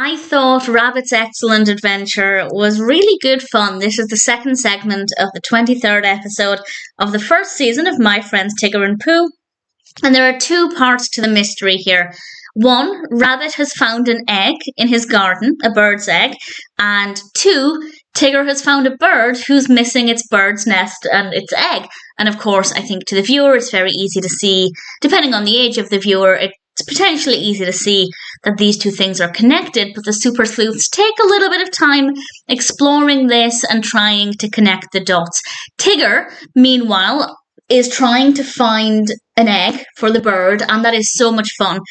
I thought Rabbit's Excellent Adventure was really good fun. This is the second segment of the 23rd episode of the first season of My Friends Tigger and Pooh. And there are two parts to the mystery here. One, Rabbit has found an egg in his garden, a bird's egg. And two, Tigger has found a bird who's missing its bird's nest and its egg. And of course, I think to the viewer, it's very easy to see, depending on the age of the viewer, it's potentially easy to see that these two things are connected, but the super sleuths take a little bit of time exploring this and trying to connect the dots. Tigger, meanwhile, is trying to find an egg for the bird, and that is so much fun.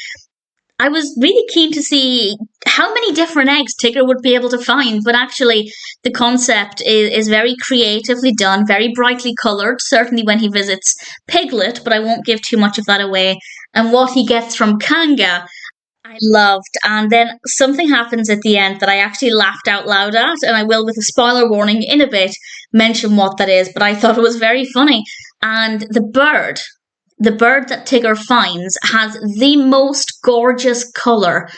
I was really keen to see how many different eggs Tigger would be able to find, but actually the concept is very creatively done, very brightly coloured, certainly when he visits Piglet, but I won't give too much of that away. And what he gets from Kanga, I loved. And then something happens at the end that I actually laughed out loud at, and I will, with a spoiler warning in a bit, mention what that is, but I thought it was very funny. And the bird that Tigger finds has the most gorgeous colour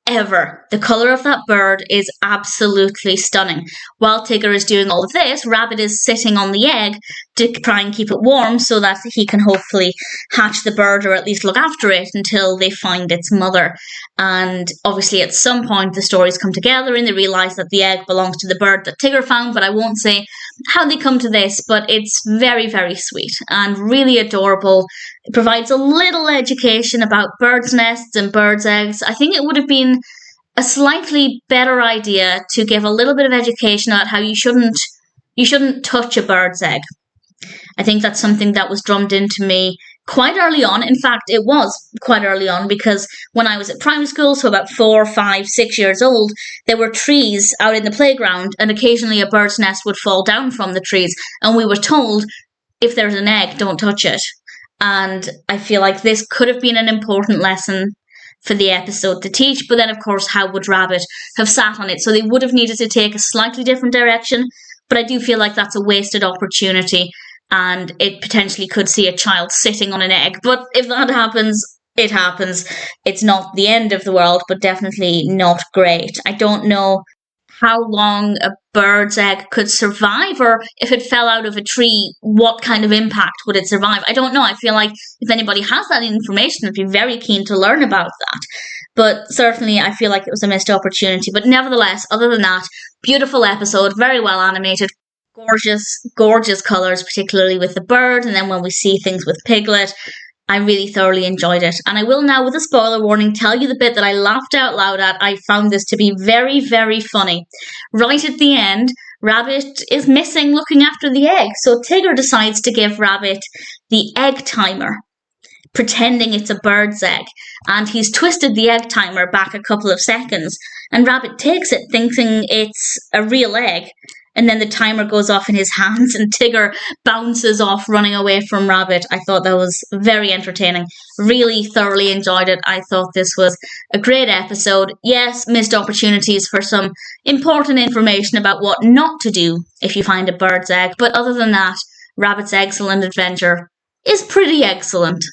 ever. The colour of that bird is absolutely stunning. While Tigger is doing all of this, Rabbit is sitting on the egg to try and keep it warm so that he can hopefully hatch the bird, or at least look after it until they find its mother. And obviously at some point the stories come together and they realise that the egg belongs to the bird that Tigger found, but I won't say how they come to this, but it's very, very sweet and really adorable. It provides a little education about birds' nests and birds' eggs. I think it would have been a slightly better idea to give a little bit of education about how you shouldn't touch a bird's egg. I think that's something that was drummed into me quite early on. In fact, it was quite early on, because when I was at primary school, so about 4, 5, 6 years old, there were trees out in the playground, and occasionally a bird's nest would fall down from the trees, and we were told, if there's an egg, don't touch it. And I feel like this could have been an important lesson for the episode to teach, but then of course how would Rabbit have sat on it? So they would have needed to take a slightly different direction, but I do feel like that's a wasted opportunity, and it potentially could see a child sitting on an egg. But if that happens, it happens. It's not the end of the world, but definitely not great. I don't know how long a bird's egg could survive, or if it fell out of a tree, what kind of impact would it survive? I don't know. I feel like if anybody has that information, I'd be very keen to learn about that. But certainly I feel like it was a missed opportunity. But nevertheless, other than that, beautiful episode, very well animated, gorgeous colours, particularly with the bird, and then when we see things with Piglet, I really thoroughly enjoyed it. And I will now, with a spoiler warning, tell you the bit that I laughed out loud at. I found this to be very, very funny. Right at the end, Rabbit is missing looking after the egg, so Tigger decides to give Rabbit the egg timer, pretending it's a bird's egg, and he's twisted the egg timer back a couple of seconds, and Rabbit takes it thinking it's a real egg, and then the timer goes off in his hands and Tigger bounces off running away from Rabbit. I thought that was very entertaining. Really thoroughly enjoyed it. I thought this was a great episode. Yes, missed opportunities for some important information about what not to do if you find a bird's egg, but other than that, Rabbit's Excellent Adventure is pretty excellent.